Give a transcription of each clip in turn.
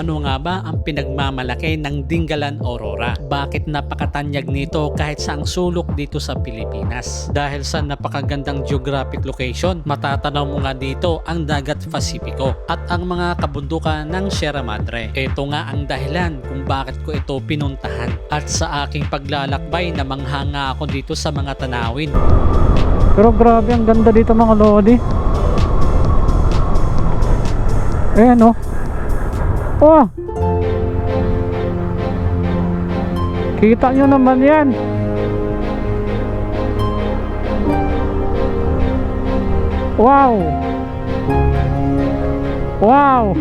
ano nga ba ang pinagmamalaki ng Dingalan Aurora? Bakit napakatanyag nito kahit saang sulok dito sa Pilipinas? Dahil sa napakagandang geographic location, matatanaw mo nga dito ang dagat Pacifico at ang mga kabundukan ng Sierra Madre. Ito nga ang dahilan kung bakit ko ito pinuntahan. At sa aking paglalakbay, namanghanga ako dito sa mga tanawin. Pero grabe, ang ganda dito mga lodi. Ayan o. Oh, kita nyo naman yan. Wow. Wow.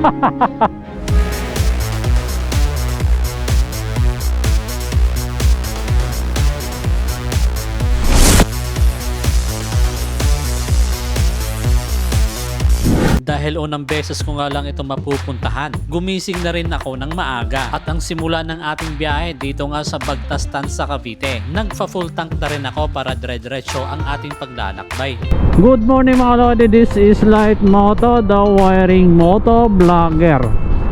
Dahil unang beses ko nga lang ito mapupuntahan, gumising na rin ako ng maaga at ang simula ng ating biyahe dito nga sa Bagtastan sa Cavite. Nagfa-full tank na rin ako para dire-diretso ang ating paglalakbay. Good morning mga lodi, this is Light Moto, the wiring moto vlogger.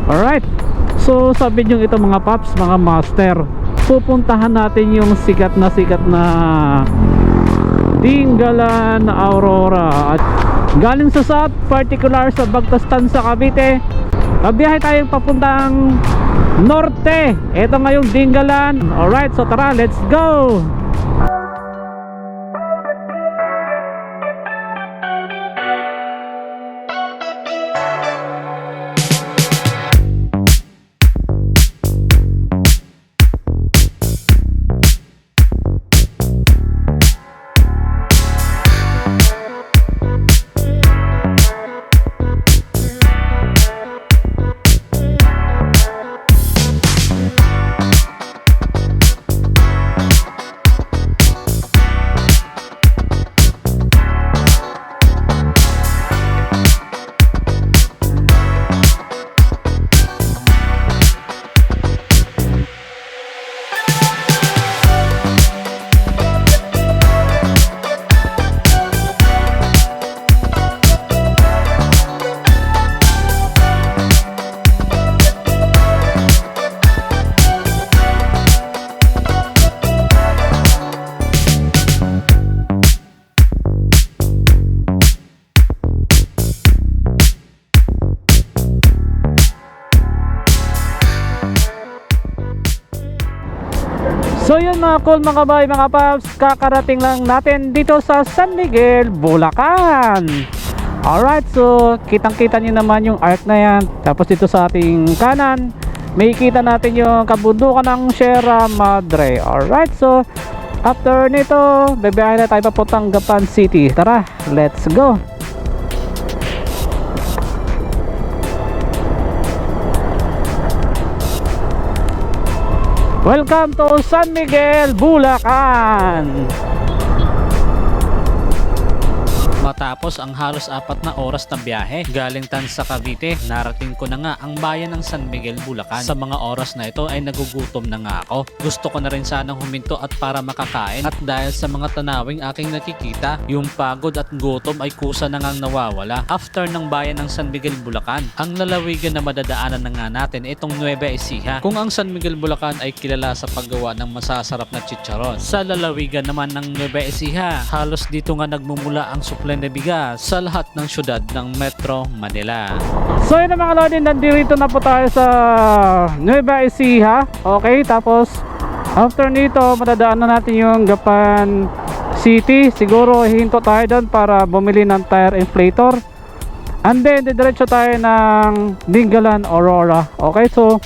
Alright, so sa video ito mga paps, mga master, pupuntahan natin yung sikat na Dingalan Aurora. At galing sa south, particular sa Bagtastan sa Cavite, biyahe tayong papuntang norte. Ito ngayong Dingalan. Alright, so tara, let's go! So yun mga cool, mga bay, mga paps, kakarating lang natin dito sa San Miguel, Bulacan. Alright, so kitang kita nyo naman yung arc na yan. Tapos dito sa ating kanan, may kita natin yung kabundukan ng Sierra Madre. Alright, so after nito, bebehay na tayo papuntang Gapan City. Tara, let's go! Welcome to San Miguel, Bulacan! Matapos ang halos 4 na oras na biyahe galing tan sa Cavite, narating ko na nga ang bayan ng San Miguel, Bulacan. Sa mga oras na ito ay nagugutom na nga ako. Gusto ko na rin sanang huminto at para makakain, at dahil sa mga tanawing aking nakikita, yung pagod at gutom ay kusa na ngang nawawala. After ng bayan ng San Miguel, Bulacan, ang lalawigan na madadaanan na nga natin itong Nueva Ecija. Kung ang San Miguel, Bulacan ay kilala sa paggawa ng masasarap na chicharon, sa lalawigan naman ng Nueva Ecija, halos dito nga nagmumula ang supply na bigas sa lahat ng syudad ng Metro Manila. So yun na mga lodi, nandito na po tayo sa Nueva Ecija. Okay, tapos after nito madadaan na natin yung Gapan City. Siguro hihinto tayo doon para bumili ng tire inflator, and then diretso tayo ng Dingalan Aurora. Okay, so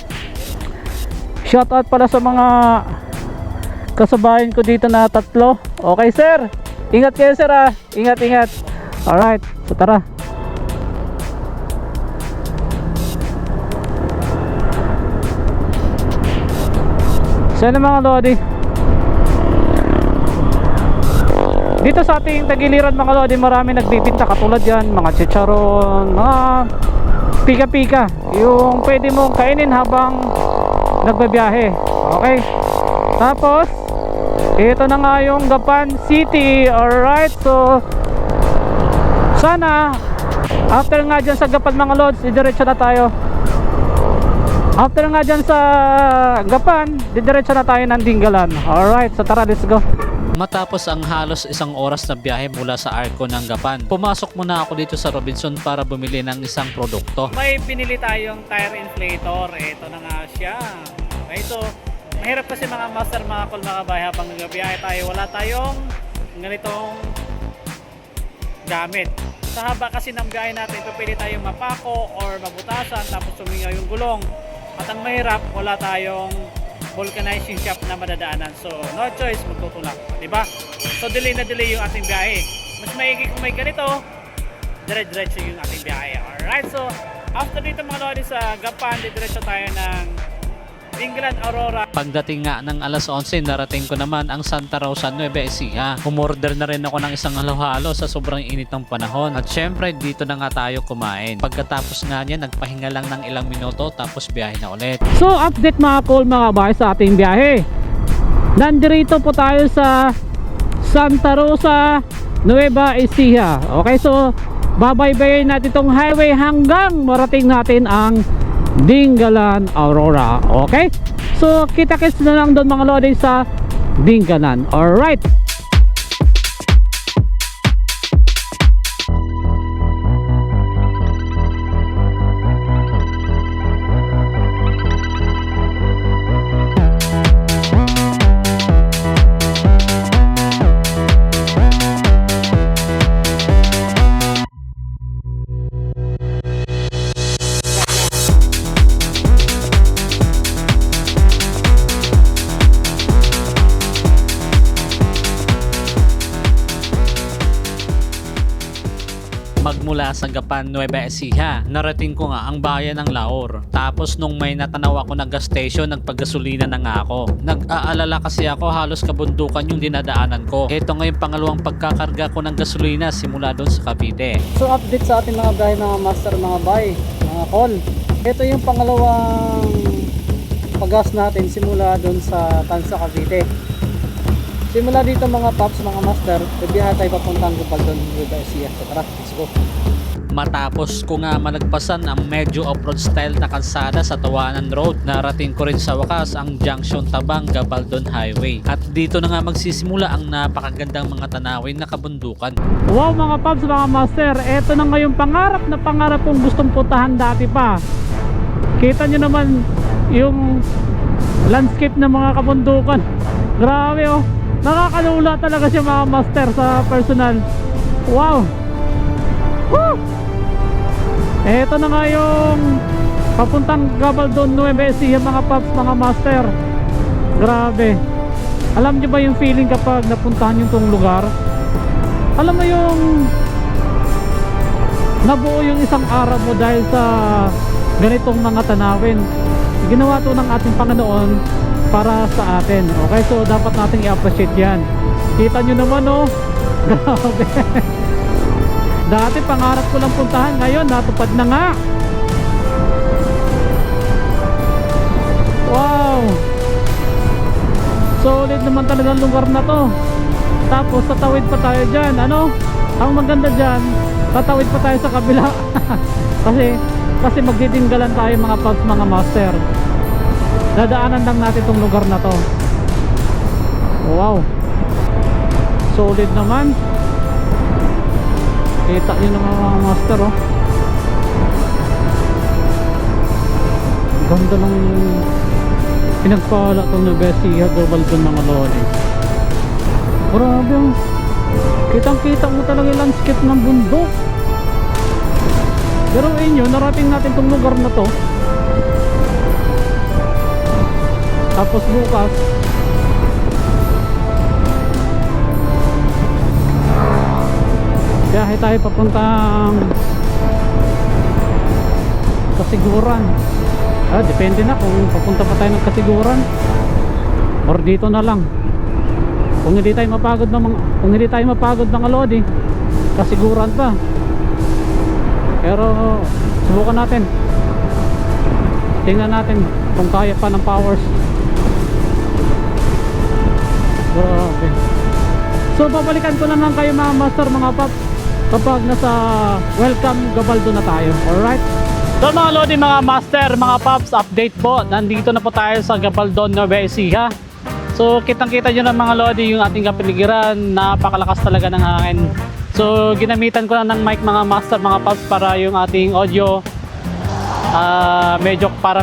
shout out pala sa mga kasabayan ko dito na 3. Okay sir, ingat kayo sir ah. Ingat. Alright, so tara. So yun mga lodi, dito sa ating tagiliran mga lodi, marami nagbibinta katulad yan, mga chicharon, mga pika-pika, yung pwede mong kainin habang nagbabiyahe. Okay, tapos ito na nga yung Gapan City. Alright, so sana after nga dyan sa Gapan mga lods, diretso na tayo After nga dyan sa Gapan, didiretso na tayo ng Dingalan. Alright, so tara, let's go. Matapos ang halos isang oras na biyahe mula sa Arco ng Gapan, pumasok muna ako dito sa Robinson para bumili ng isang produkto. May pinili tayong tire inflator. Ito na nga siya. Okay, so mahirap kasi mga master, mga call, mga bahay, habang nagbiyahe tayo, wala tayong ganitong gamit. Sa haba kasi ng biyahe natin, ito pwede tayong mapako or mabutasan tapos sumingaw yung gulong. At ang mahirap, wala tayong vulcanizing shop na madadaanan. So, no choice, magtutulak. Diba? So, delay na delay yung ating biyahe. Mas maigi kung may ganito, dire-diretso yung ating biyahe. Alright, so, after dito mga lodi sa Gapan, diretso tayo ng Dingalan, Aurora. Pagdating nga ng alas 11, narating ko naman ang Santa Rosa, Nueva Ecija. Umorder na rin ako ng isang halo-halo sa sobrang init ng panahon. At syempre, dito na nga tayo kumain. Pagkatapos nga niya, nagpahinga lang ng ilang minuto tapos biyahe na ulit. So, update mga call, mga bahay, sa ating biyahe. Nandito po tayo sa Santa Rosa, Nueva Ecija. Okay, so babaybayin natin itong highway hanggang marating natin ang Dingalan, Aurora. Okay, so kita-kits na lang doon mga lodi sa Dingalan. Alright. Magmula sa Gapan, Nueva Ecija, narating ko nga ang bayan ng Laor. Tapos nung may natanaw ako na gas station, nagpagasolina na nga ako. Nag-aalala kasi ako, halos kabundukan yung dinadaanan ko. Ito nga yung pangalawang pagkakarga ko ng gasolina simula doon sa Cavite. So update sa ating mga bahay, mga master, mga bay, mga call. Ito yung pangalawang paggas natin simula doon sa Tansa, Cavite. Simula dito mga paps, mga master, bibiyahe tayo papuntang Gabaldon, Nueva Ecija. So tara, let's go. Matapos ko nga malagpasan ang medyo off-road style na kalsada sa Tawanan Road, narating ko rin sa wakas ang Junction Tabang Gabaldon Highway. At dito na nga magsisimula ang napakagandang mga tanawin na kabundukan. Wow mga paps, mga master, eto na nga yung pangarap na pangarap kong gustong puntahan dati pa. Kita nyo naman yung landscape ng mga kabundukan. Grabe oh, nakakalula talaga siya mga master sa personal. Wow. Woo! Eto na nga yung papuntang Gabaldon, Nueva Ecija mga paps, mga master. Grabe. Alam nyo ba yung feeling kapag napuntahan yung tong lugar? Alam mo yung nabuo yung isang araw mo dahil sa ganitong mga tanawin. Ginawa to ng ating Panginoon para sa atin. Okay, so dapat nating i-appreciate yan. Kita nyo naman oh. Grabe. Dati pangarap ko lang puntahan, ngayon natupad na nga. Wow, solid naman talaga ang lugar na to. Tapos tatawid pa tayo dyan. Ano ang maganda dyan, tatawid pa tayo sa kabila. kasi magdidinggalan tayo mga paps, mga master. Dadaanan lang natin itong lugar na to. Wow, solid naman. Kita nyo naman mga master oh. Ganda ng pinagpala itong Nueva Ecija, Gabaldon mga lodi. Grabe oh. Kitang kita mo talaga yung landscape ng bundok. Pero inyo, narating natin itong lugar na to. Tapos bukas biyahe tayo papuntang Kasiguran. Depende na kung papunta pa tayo ng Kasiguran or dito na lang. Kung hindi tayo mapagod ng alodi, Kasiguran pa. Pero subukan natin. Tingnan natin kung kaya pa ng powers. Grabe. So babalikan ko naman kayo mga master, mga paps, kapag nasa Welcome Gabaldon na tayo. Alright, So mga Lodi, mga Master, mga Paps, update po. Nandito na po tayo sa Gabaldon, Nueva Ecija. So kitang-kita nyo na mga Lodi yung ating kapaligiran. Napakalakas talaga ng hangin. So ginamitan ko na ng mic mga Master, mga Paps, para yung ating audio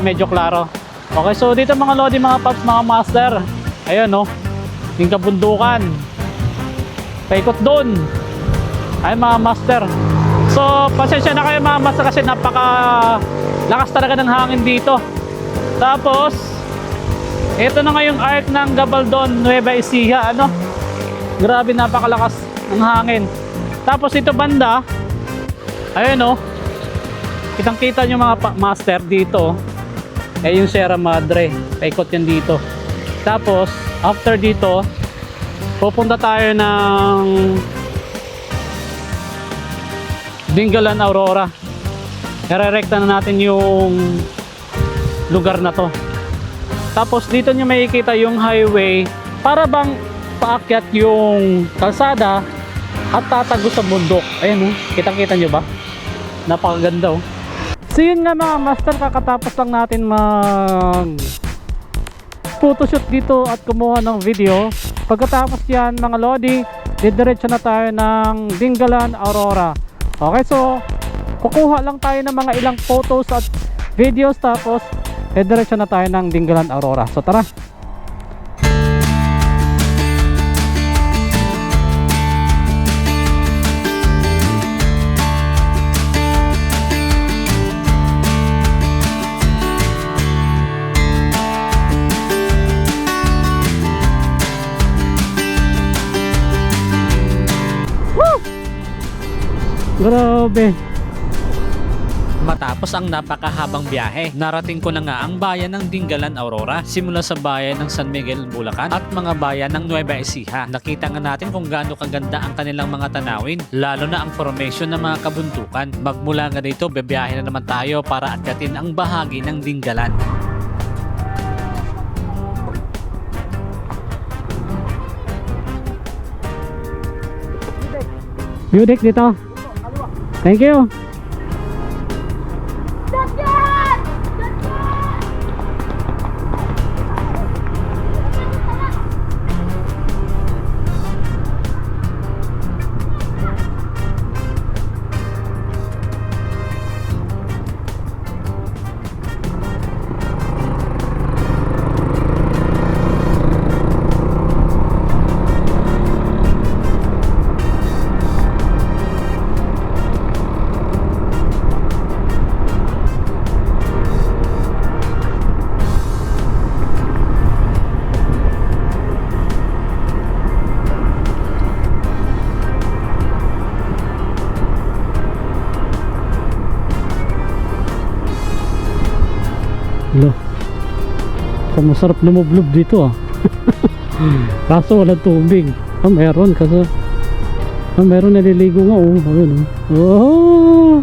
medyo klaro. Okay, so dito mga Lodi, mga Paps, mga Master. Ayun no, yung kabundukan. Paikot doon. Ayun mga Master. So pasensya na kayo mga Master kasi napaka lakas talaga ng hangin dito. Tapos ito na nga yung arc ng Gabaldon, Nueva Ecija. Ano, grabe, napakalakas ng hangin. Tapos ito banda, ayun oh, kitang kita nyo mga Master dito, eh yung Sierra Madre, paikot yan dito. Tapos after dito pupunta tayo ng Dingalan, Aurora. Irerekta na natin yung lugar na to. Tapos dito nyo makikita yung highway, para bang paakyat yung kalsada at tatago sa bundok. Ayan oh, kitang-kita nyo ba? Napakaganda oh. So yun nga mga Master, kakatapos lang natin mag photoshoot dito at kumuha ng video. Pagkatapos yan mga Lodi, didiretso na tayo ng Dingalan, Aurora. Okay, so kukuha lang tayo ng mga ilang photos at videos, tapos diretso na tayo ng Dingalan, Aurora. So tara. Grabe. Matapos ang napakahabang biyahe, narating ko na nga ang bayan ng Dingalan, Aurora, simula sa bayan ng San Miguel, Bulacan at mga bayan ng Nueva Ecija. Nakita nga natin kung gaano kaganda ang kanilang mga tanawin, lalo na ang formation ng mga kabuntukan. Magmula nga dito, bebiyahe na naman tayo para akyatin ang bahagi ng Dingalan. Budik dito. Thank you. Lo, so masarap lumublob dito ah. Kaso walang tubig. Meron kasi meron naliligo nga oh. Ayun oh. Oh!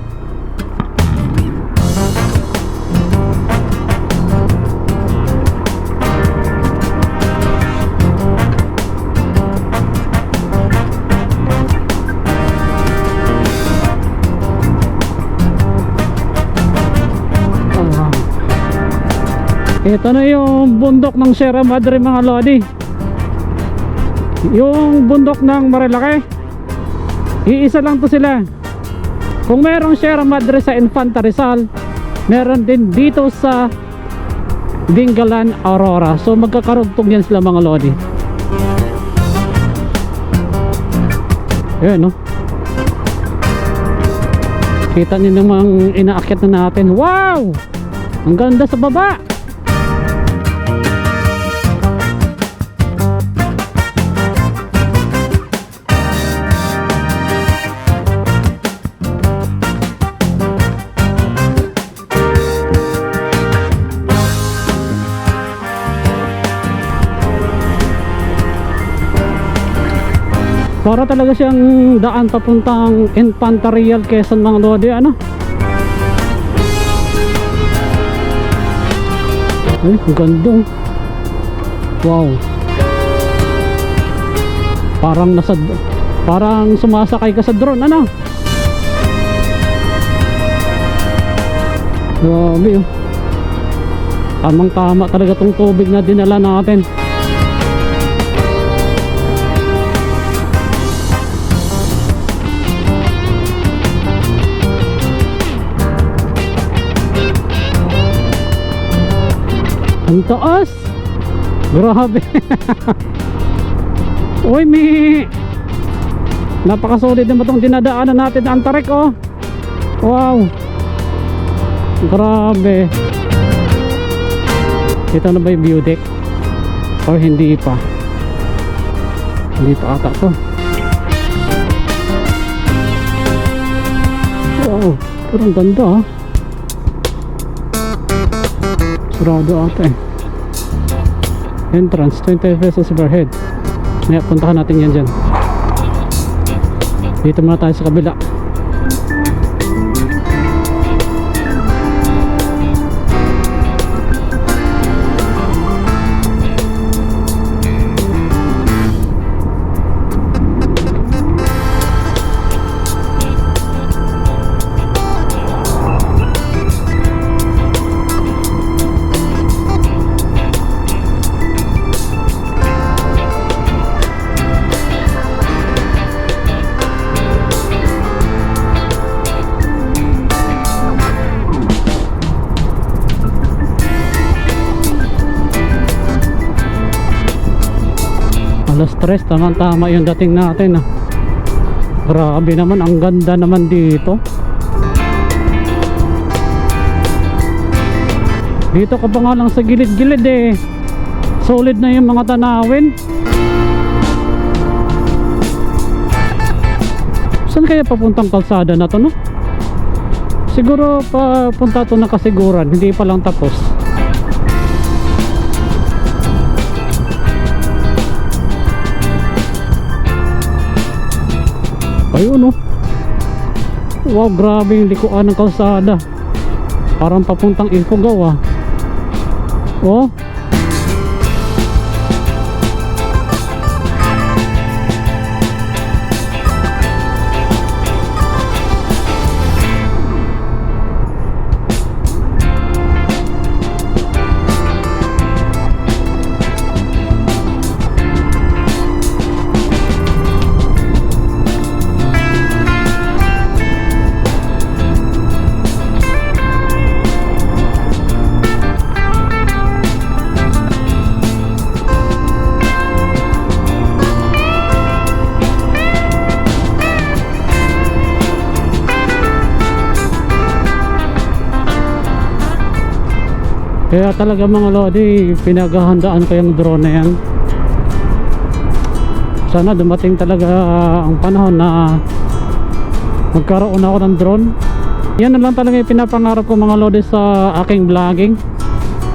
Ito na yung bundok ng Sierra Madre mga Lodi. Yung bundok ng Marilaki, iisa lang to sila. Kung merong Sierra Madre sa Infanta Rizal, meron din dito sa Dingalan, Aurora. So magkakarugtong yan sila mga Lodi. Ayan no, kita nyo namang inaakyat na natin. Wow! Ang ganda sa baba. Para talaga siyang daan papuntang Infanta Real, Quezon mga Lodi. Ano? Ay, ang ganda. Wow. Parang sumasakay ka sa drone, ano? Grabe oh. Tamang tama talaga tong tubig na dinala natin. Ang taas. Grabe. Uy, napakasolid naman itong dinadaanan natin na Antarek oh. Wow. Grabe. Ito na ba yung view deck? Or hindi pa? Hindi pa ata to. Wow. Pero ang ganda ah. Sarado ata eh. Entrance 20 pesos per head. Ngayon puntahan natin yan dyan. Dito muna tayo sa kabila. Alas 3, tama yung dating natin ah. Grabe naman, ang ganda naman dito. Dito ka pa nga lang sa gilid-gilid eh. Solid na yung mga tanawin. Saan kaya papuntang kalsada na to no? Siguro papunta to na Kasiguran, hindi pa lang tapos. Ayun oh. Wow, grabe yung likuan ng kalsada. Parang papuntang Ifugao ah. Oh. Kaya talaga mga lodi, pinaghahandaan ko yung drone na yan. Sana dumating talaga ang panahon na magkaroon ako ng drone. Yan na lang talaga yung pinapangarap ko mga lodi sa aking vlogging,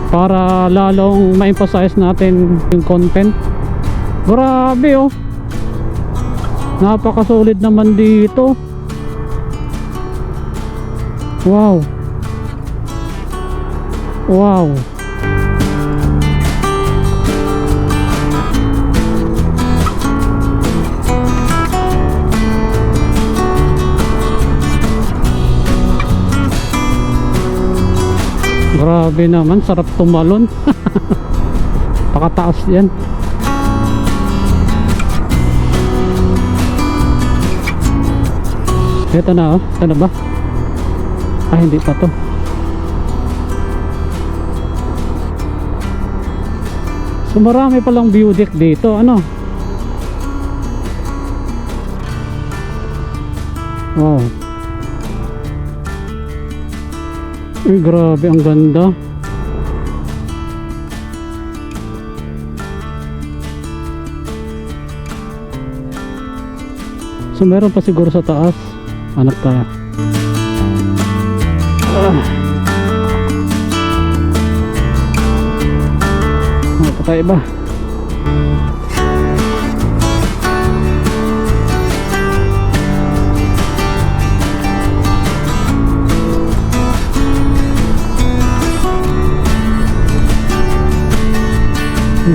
para lalong ma-emphasize natin yung content. Grabe oh. Napakasolid naman dito. Wow. Wow. Grabe naman, sarap tumalon. Pakataas yan. Ito na oh, ito na ba? Ah, hindi pa to. So marami palang view deck dito, ano? Wow. Ay, grabe, ang ganda. So meron pa siguro sa taas. Hanap tayo. Tayo ba?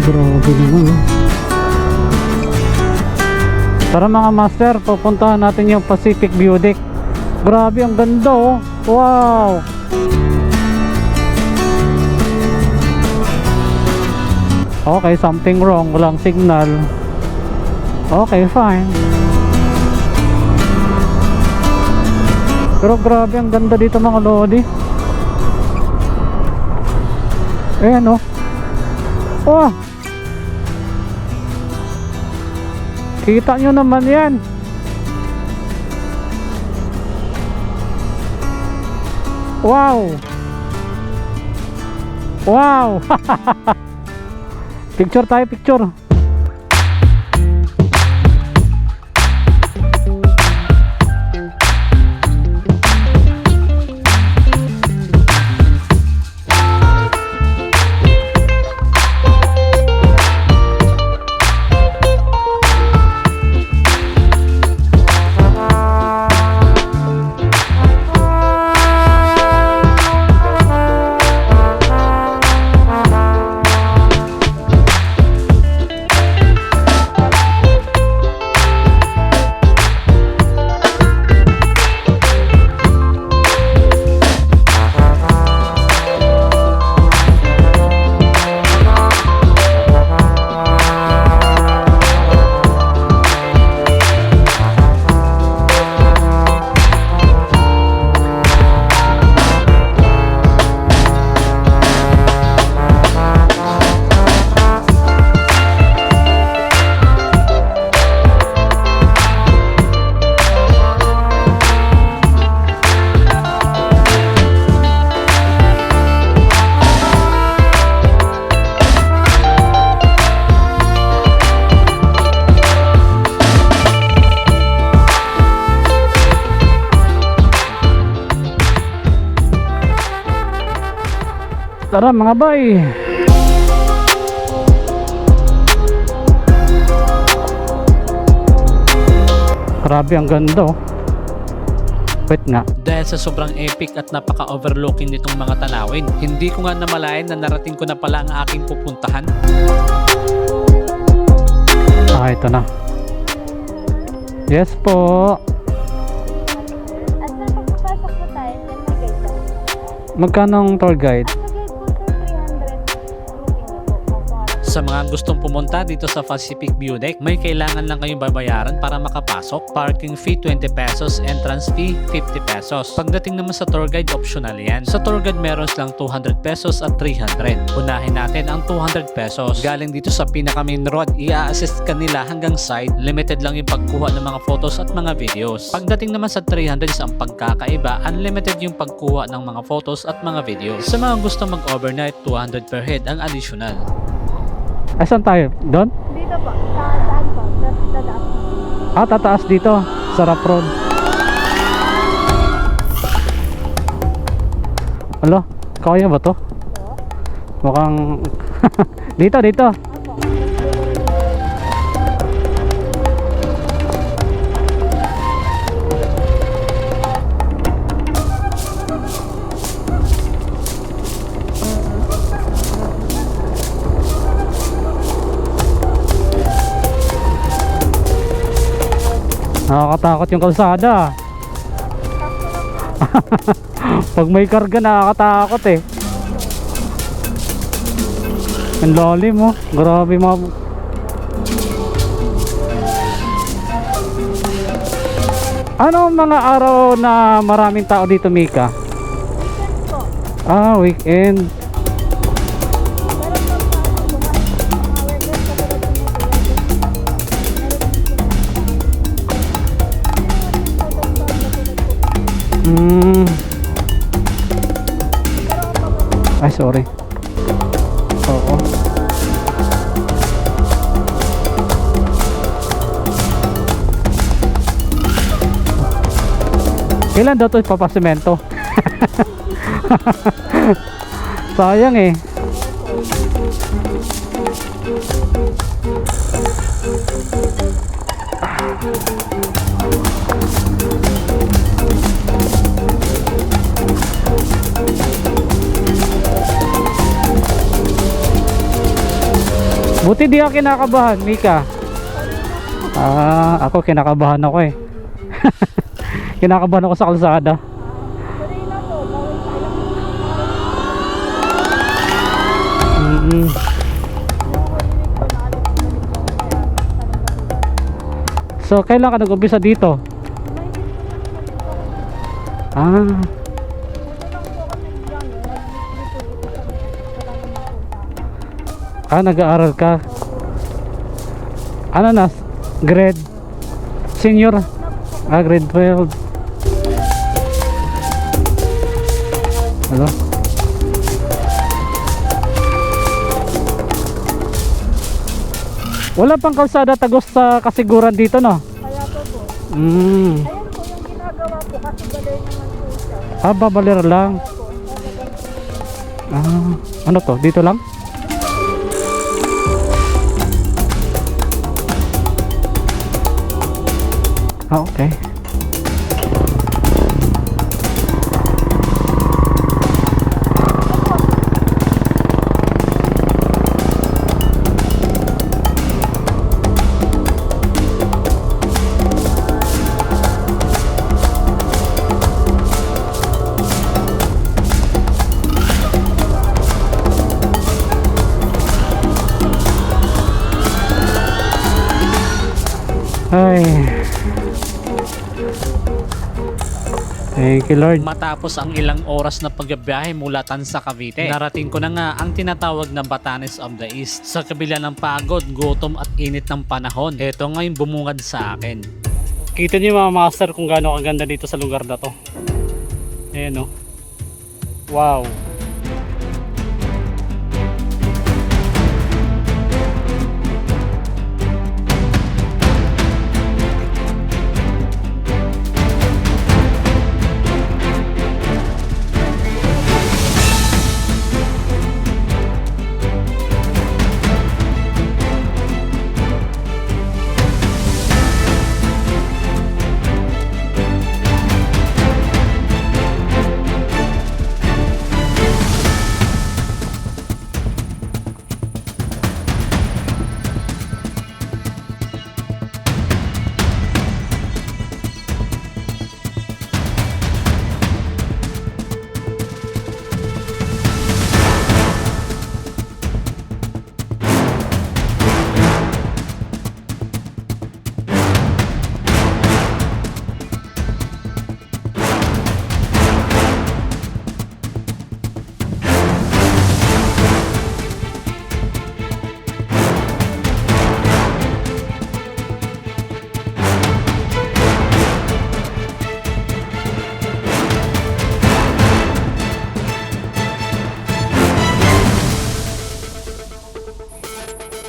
Grabe naman oh. Tara mga master, pupuntahan natin yung Pacific View Deck. Grabe, ang ganda oh. Wow. Okay, something wrong. Walang signal. Okay, fine. Pero grabe, ang ganda dito mga lodi. Ayan oh. Oh! Kita nyo naman yan. Wow! Wow! Picture tayo, picture. Tara mga bay. Grabe, ang ganda oh. Wait nga. Dahil sa sobrang epic at napaka-overlooking nitong mga tanawin, hindi ko nga namalayan na narating ko na pala ang aking pupuntahan. Ah, ito na. Yes po. At nang pagpapasok po tayo, then may guide tayo. Magkano ang tour guide? Ang Sa guide po sir, 300 grouping na po. mga gustong pumunta dito sa Pacific View Deck, may kailangan lang kayong babayaran para makapasok. Parking fee 20 pesos, entrance fee 50 pesos. Pagdating naman sa tour guide, optional yan. Sa tour guide meron silang 200 pesos at 300. Unahin natin ang 200 pesos. Galing dito sa pinaka main road, i-assist ka nila hanggang side. Limited lang yung pagkuha ng mga photos at mga videos. Pagdating naman sa 300 is ang pagkakaiba, unlimited yung pagkuha ng mga photos at mga videos. Sa mga gusto mag-overnight, 200 per head ang additional. Ay, saan tayo? Doon? Dito po, saan po? Tataas. Ah, tataas dito. Sarap road. Alo, kaya ba to? Mukhang... dito, dito. Nakakatakot yung kalsada. Pag may karga, nakakatakot eh. Ang lalim oh. Grabe mga... Ano ang mga araw na maraming tao dito, Mika? Weekend po. Ah, weekend. Meron po mga workers katulad ng mga Hmm. Ay, sorry. Oo. Kailan daw ito ipapasemento? Sayang eh. Buti di ka kinakabahan, Mika. Ah, ako kinakabahan ako eh. Kinakabahan ako sa kalsada. Kanina po, bawal pa alam. Mm-mm. So, kailan ka nag-umpisa dito? Ah, nag-aaral ka. Ano na? Grade? Senior? Grade 12. Ano? Wala pang kalsada tagos sa kasiguran dito, no? Kaya po. Mm. Ayan po yung ginagawa ko kasi balay naman po siya. Babalir lang. Ano to? Dito lang? Okay. Ay. Thank you, Lord. Matapos ang ilang oras na pagbiyahe mula Tansa, Cavite, narating ko na nga ang tinatawag na Batanes of the East. Sa kabila ng pagod, gutom at init ng panahon, ito ngayon bumungad sa akin. Kita niyo mga master kung gaano kaganda dito sa lugar na to. Ayan o. Wow.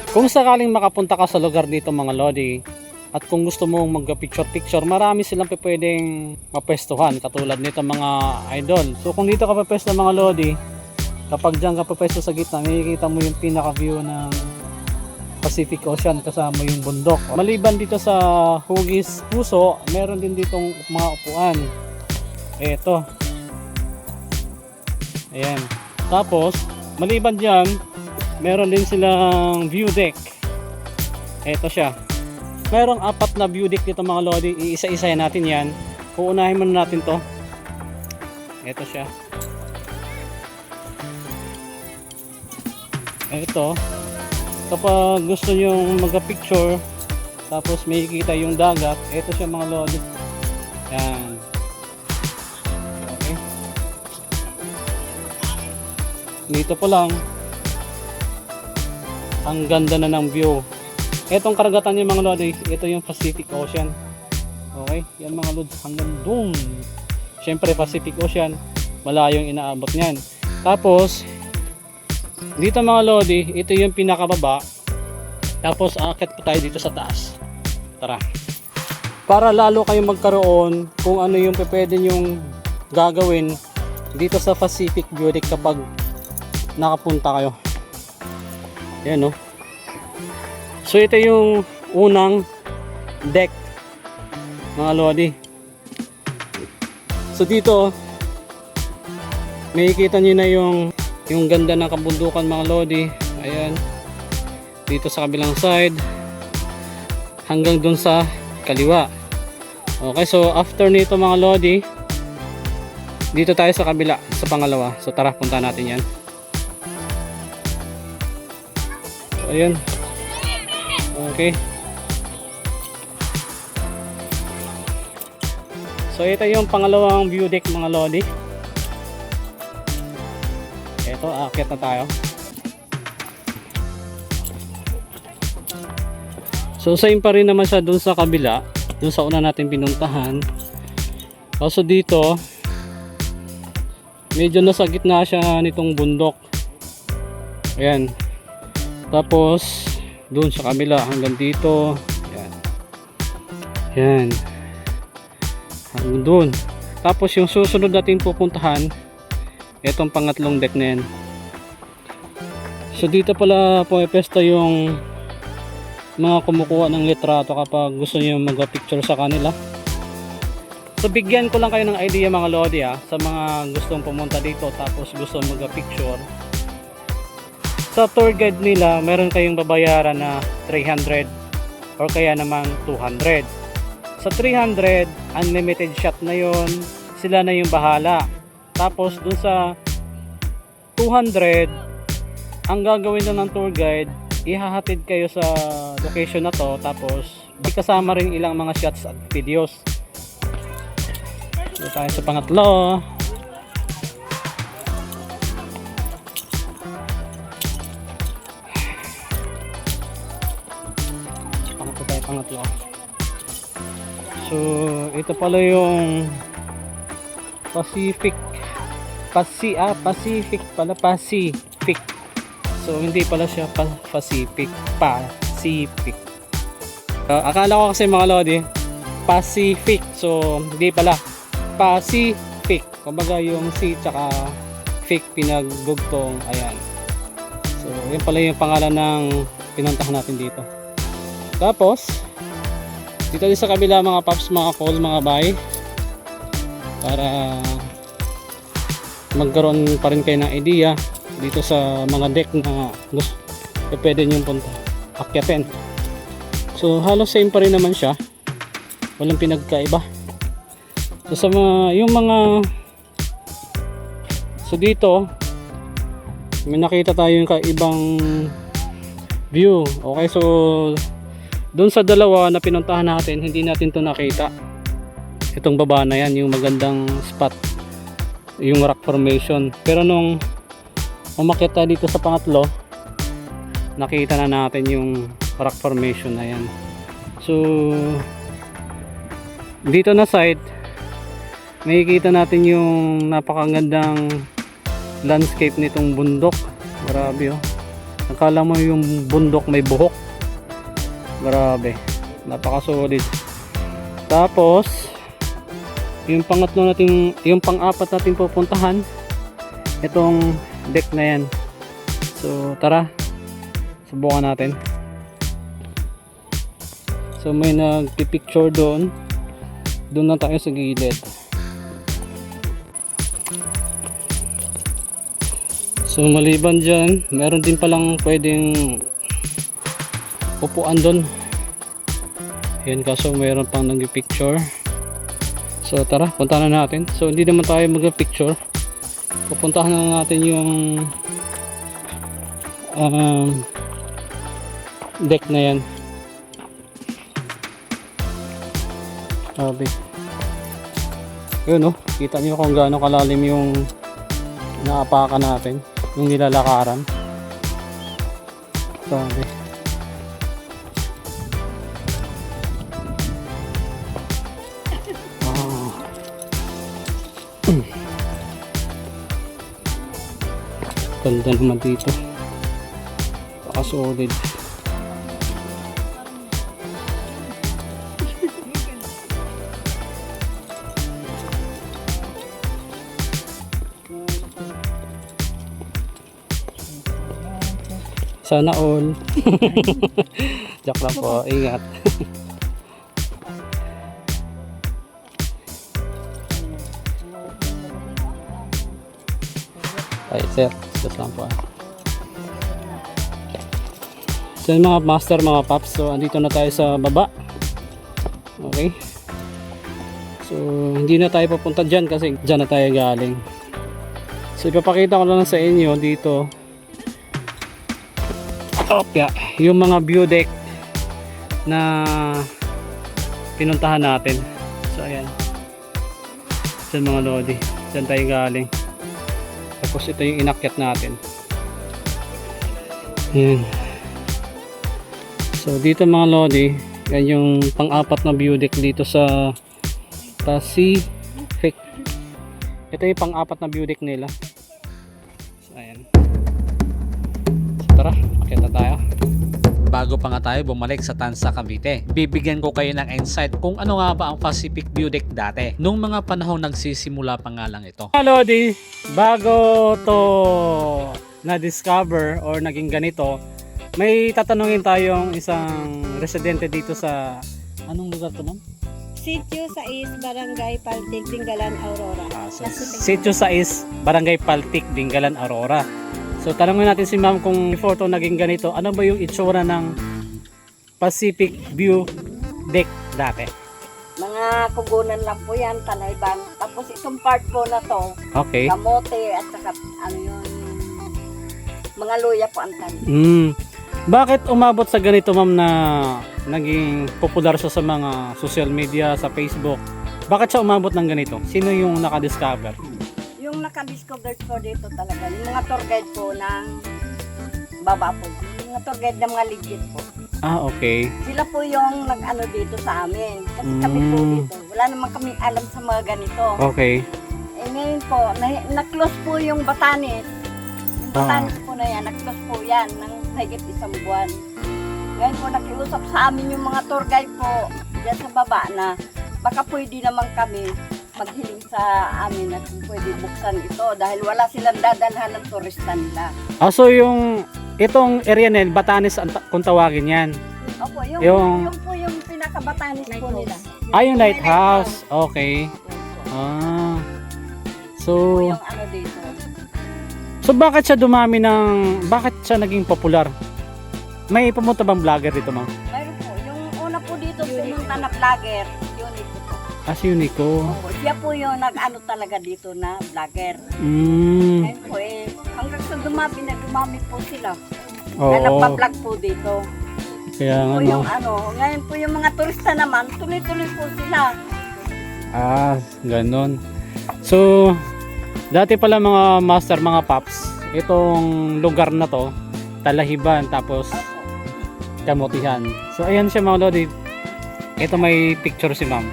Kung sakaling makapunta ka sa lugar dito mga lodi, at kung gusto mong mag-picture-picture, marami silang pwedeng mapwestuhan katulad nito mga idol. So kung dito ka papwesto mga lodi, kapag dyan ka papwesto sa gitna, makikita mo yung pinaka-view ng Pacific Ocean kasama yung bundok. Maliban dito sa Hugis Puso, meron din ditong mga upuan. Eto. Ayan. Tapos, maliban dyan, meron din silang view deck. Ito siya. Merong 4 na view deck dito mga lodi. Iisa-isahin natin yan. Uunahin muna natin to. Ito siya. Ito. Kapag gusto nyo mag-picture, tapos may kita yung dagat, ito siya mga lodi. Yan. Okay. Dito pa lang, ang ganda na ng view. Etong karagatan niyo mga lodi, ito yung Pacific Ocean. Okay, yan mga lods hanggang doon. Syempre Pacific Ocean, malayong inaabot niyan. Tapos dito mga lodi, ito yung pinakababa. Tapos aakyat po tayo dito sa taas. Tara. Para lalo kayong magkaroon kung ano yung pwede nyong gagawin dito sa Pacific View Deck kapag nakapunta kayo. Yan no. So ito yung unang deck mga lodi. So dito makikita nyo na yung ganda ng kabundukan mga lodi. Ayan. Dito sa kabilang side hanggang dun sa kaliwa. Okay, so after nito mga lodi, dito tayo sa kabila, sa pangalawa. So tara, punta natin yan. Ayan. Okay. So ito yung pangalawang view deck mga lodi. Ito, aakyat na tayo. So same pa rin naman siya dun sa kabila, dun sa una natin pinuntahan. Kaso dito medyo nasa gitna siya nitong bundok. Ayan. Tapos dun sa kabila hanggang dito. Ayan. Ayan. Hanggang dun. Tapos yung susunod natin pupuntahan, itong pangatlong deck na yan. So dito pala pumipesta yung mga kumukuha ng litrato kapag gusto niyo mag-picture sa kanila. So bigyan ko lang kayo ng idea mga lodi sa mga gustong pumunta dito tapos gusto mag-picture. Sa tour guide nila, meron kayong babayaran na 300 or kaya naman 200. Sa 300, unlimited shot na yon, sila na yung bahala. Tapos dun sa 200, ang gagawin na ng tour guide, ihahatid kayo sa location na to, tapos may kasama rin ilang mga shots at videos. So tayo sa pangatlo. Pangatlo. So ito pala yung Pacific pala, Pacific. So hindi pala siya Pacific. Akala ko kasi mga lodi Pacific. So hindi pala Pacific. Kumbaga yung C tsaka Fic pinagbugtong. Ayan. So yun pala yung pangalan ng pinuntahan natin dito. Tapos dito din sa kabila mga paps, mga call, mga buy, para magkaroon pa rin kayo ng idea dito sa mga deck na gusto pwede nyo punta akyatin. So halos same pa rin naman siya, walang pinagkaiba. So sa mga yung mga so dito may nakita tayo yung kaibang view. Okay, so doon sa dalawa na pinuntahan natin, hindi natin to nakita. Itong baba na yan, yung magandang spot, yung rock formation. Pero nung umakyat tayo dito sa pangatlo, nakita na natin yung rock formation na yan. So dito na side, makikita natin yung napakagandang landscape nitong bundok. Grabe oh. Nakala mo yung bundok may buhok. Grabe, napaka-solid. Tapos yung pangatlo natin, yung pang-apat natin pupuntahan, itong deck na yan. So tara, subukan natin. So may nagpipicture doon na tayo sa gilid. So maliban dyan, meron din palang pwedeng upuan doon. Yan, kaso mayroon pang nag-picture. So tara, punta na natin. So hindi naman tayo mag-picture. Pupuntahan na natin yung deck na yan. Sabi. Yun oh, kita nyo kung gaano kalalim yung naapakan natin, yung nilalakaran. Sabi. Ganda naman dito, paka-solid. Sana all. Joke lang po, ingat. Ay sir, just lang po. So yung mga master, mga paps, so andito na tayo sa baba. Okay, so hindi na tayo papunta dyan kasi dyan na tayo galing. So ipapakita ko lang sa inyo dito yung mga view deck na pinuntahan natin. So ayan, Diyan mga lodi. Diyan tayo galing. Tapos ito yung inakyat natin. Ayan. So dito mga lodi, yan yung pang-apat na view deck dito sa Pacific. Ito yung pang-apat na view deck nila. So ayan. So tara, akyat na tayo. Bago pa nga tayo bumalik sa Tansa, Cavite, bibigyan ko kayo ng insight kung ano nga ba ang Pacific View Deck dati. Nung mga panahon nagsisimula pa nga lang ito. Mga lodi, bago to na-discover or naging ganito, may tatanungin tayong isang residente dito sa anong lugar to, ma'am? Sitio sa Barangay Paltik, Dingalan, Aurora. Sitio 6, Barangay Paltik, Dingalan, Aurora. So tanongin natin si ma'am kung before to naging ganito, ano ba yung itsura ng Pacific View Deck dati? Mga kugunan lang po yan, Tanaybang. Tapos itong part po na to, Okay. kamote at saka ano yun, mga luya po ang tanim. Bakit umabot sa ganito ma'am na naging popular siya sa mga social media, sa Facebook? Bakit siya umabot ng ganito? Sino yung nakadiscover? Yung nakadiscover ko dito talaga, yung mga tour guide po ng baba po. Yung mga tour guide ng mga legit po. Ah, okay. Sila po yung nag-ano dito sa amin. Kasi kami po dito, wala naman kami alam sa mga ganito. Okay. Eh ngayon po, na-close po yung Batanes. Yung Batanes po na yan, na-close po yan ng higit isang buwan. Ngayon po, nakiusap sa amin yung mga tour guide po dyan sa baba na baka pwede naman kami maghiling sa amin at pwede buksan ito dahil wala silang dadalhan ng turista nila. Ah, so yung itong area na yun, Batanes kung tawagin yan. Opo, Yung- yung po yung pinaka-Batanes po nila. Ah, yung lighthouse. Okay. Ah. Po So, yung ano dito. so bakit siya bakit siya naging popular? May pumunta bang vlogger dito, ma'am? Mayroon po, yung una po dito pumunta na vlogger, yun ito po. Ah, si Unico. Opo, siya po yung nag-ano talaga dito na vlogger. Ngayon po hanggang sa dumami po sila. Na Oo. nagpa-vlog po dito. Kaya nga, Po yung no. ngayon po yung mga turista naman, tuloy-tuloy po sila. Ah, ganun. So, dati pala mga master, mga paps, itong lugar na to, Talahiban, tapos Kamutihan. So, ayan siya mga lodi. Ito may picture si ma'am.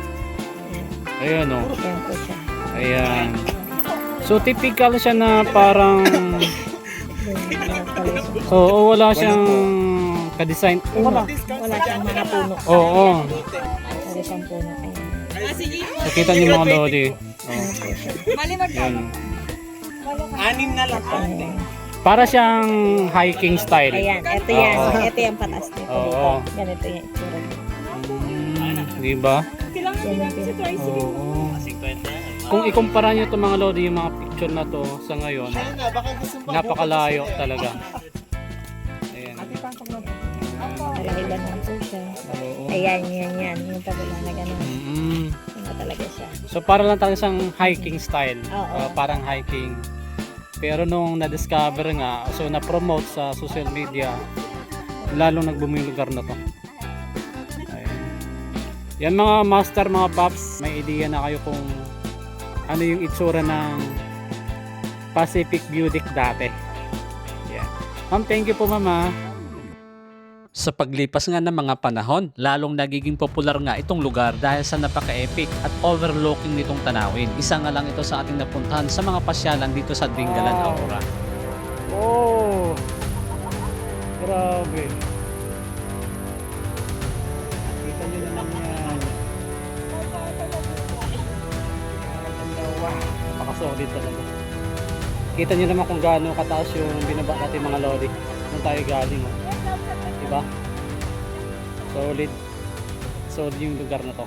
Ayan o. Ayan po siya. Ayan. So, typical siya na parang... Oo, wala siyang ka-design. Wala. Wala siyang mga puno. Oo. Wala siyang puno. Ayan. So, kita niyo mga lodi. Oh. Ayan. Anim na lang ate. Para siyang hiking style. Ayan, ito yan. Oo. Ito yung patas nito Oo. dito. Ganito yung itsura niya. Di ba? Yan yung pinaka- Oo. Kung ikumpara nyo itong mga lodi, yung mga picture na to sa ngayon, napakalayo talaga. Ayan. Talahiban lang po siya. Oo. Ayan, yan. Yung pabila na gano'n. Mm. Yung talaga siya. So para lang talaga siyang hiking style. Oo. Parang hiking. Pero nung na-discover nga, so na-promote sa social media, lalong nag-boom yung lugar na to. Ayan. Yan mga master, mga paps, may idea na kayo kung ano yung itsura ng Pacific View Deck dati. Yan. Ma'am, thank you po mama. Sa paglipas nga ng mga panahon, lalong nagiging popular nga itong lugar dahil sa napaka-epic at overlooking nitong tanawin. Isa nga lang ito sa ating napuntahan sa mga pasyalan dito sa Dingalan, Wow. Aurora. Oh! Grabe. Kita nyo naman yan. Wow! Napaka-solid talaga. Kita nyo naman kung gaano kataas yung binaba natin mga lodi. Nung tayo galing. Oh. Diba? Solid. Solid yung lugar na to.